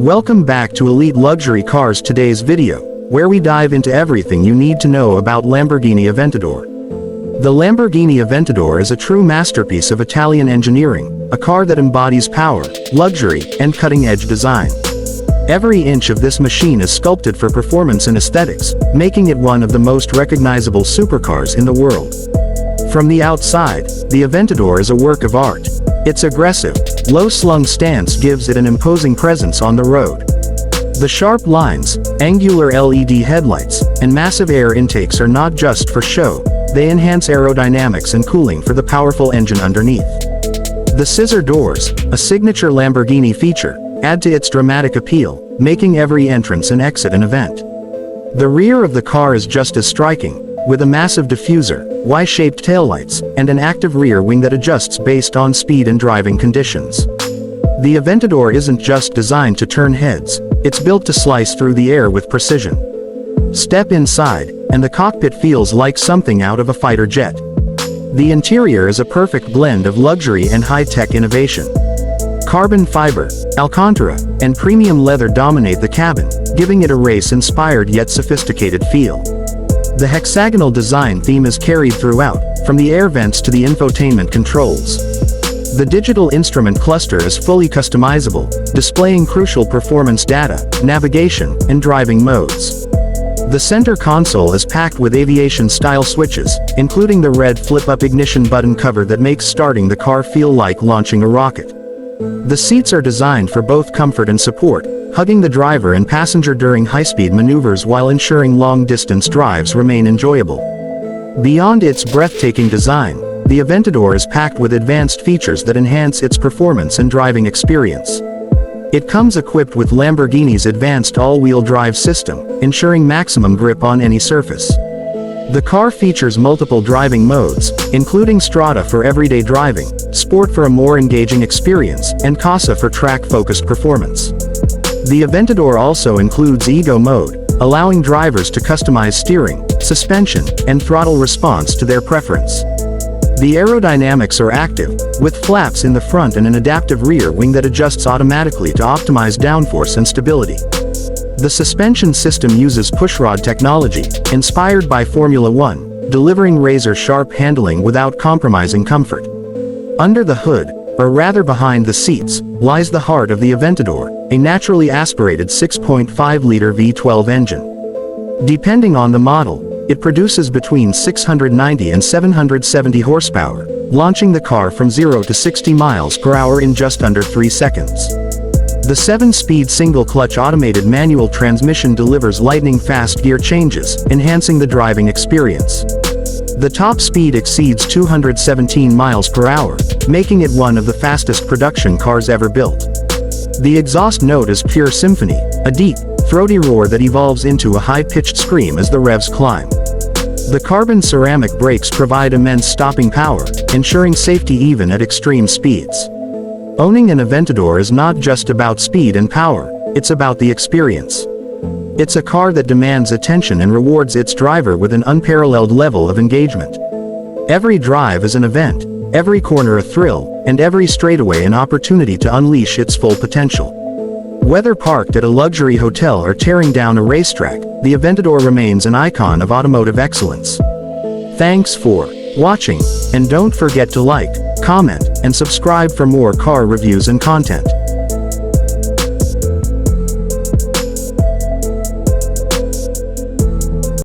Welcome back to Elite Luxury Cars. Today's video, where we dive into everything you need to know about Lamborghini Aventador. The Lamborghini Aventador is a true masterpiece of Italian engineering, a car that embodies power, luxury, and cutting-edge design. Every inch of this machine is sculpted for performance and aesthetics, making it one of the most recognizable supercars in the world. From the outside, the Aventador is a work of art. Its aggressive, low-slung stance gives it an imposing presence on the road. The sharp lines, angular LED headlights, and massive air intakes are not just for show, they enhance aerodynamics and cooling for the powerful engine underneath. The scissor doors, a signature Lamborghini feature, add to its dramatic appeal, making every entrance and exit an event. The rear of the car is just as striking, with a massive diffuser, Y-shaped taillights, and an active rear wing that adjusts based on speed and driving conditions. The Aventador isn't just designed to turn heads, it's built to slice through the air with precision. Step inside, and the cockpit feels like something out of a fighter jet. The interior is a perfect blend of luxury and high-tech innovation. Carbon fiber, Alcantara, and premium leather dominate the cabin, giving it a race-inspired yet sophisticated feel. The hexagonal design theme is carried throughout, from the air vents to the infotainment controls. The digital instrument cluster is fully customizable, displaying crucial performance data, navigation, and driving modes. The center console is packed with aviation-style switches, including the red flip-up ignition button cover that makes starting the car feel like launching a rocket. The seats are designed for both comfort and support, hugging the driver and passenger during high-speed maneuvers while ensuring long-distance drives remain enjoyable. Beyond its breathtaking design, the Aventador is packed with advanced features that enhance its performance and driving experience. It comes equipped with Lamborghini's advanced all-wheel drive system, ensuring maximum grip on any surface. The car features multiple driving modes, including Strada for everyday driving, Sport for a more engaging experience, and Casa for track-focused performance. The Aventador also includes Ego mode, allowing drivers to customize steering, suspension, and throttle response to their preference. The aerodynamics are active, with flaps in the front and an adaptive rear wing that adjusts automatically to optimize downforce and stability. The suspension system uses pushrod technology, inspired by Formula One, delivering razor-sharp handling without compromising comfort. Under the hood, or rather behind the seats, lies the heart of the Aventador, a naturally aspirated 6.5-liter V12 engine. Depending on the model, it produces between 690 and 770 horsepower, launching the car from 0 to 60 miles per hour in just under 3 seconds. The 7-speed single-clutch automated manual transmission delivers lightning-fast gear changes, enhancing the driving experience. The top speed exceeds 217 miles per hour, making it one of the fastest production cars ever built. The exhaust note is pure symphony, a deep, throaty roar that evolves into a high-pitched scream as the revs climb. The carbon ceramic brakes provide immense stopping power, ensuring safety even at extreme speeds. Owning an Aventador is not just about speed and power, it's about the experience. It's a car that demands attention and rewards its driver with an unparalleled level of engagement. Every drive is an event, every corner a thrill, and every straightaway an opportunity to unleash its full potential. Whether parked at a luxury hotel or tearing down a racetrack, the Aventador remains an icon of automotive excellence. Thanks for watching, and don't forget to like, comment, and subscribe for more car reviews and content.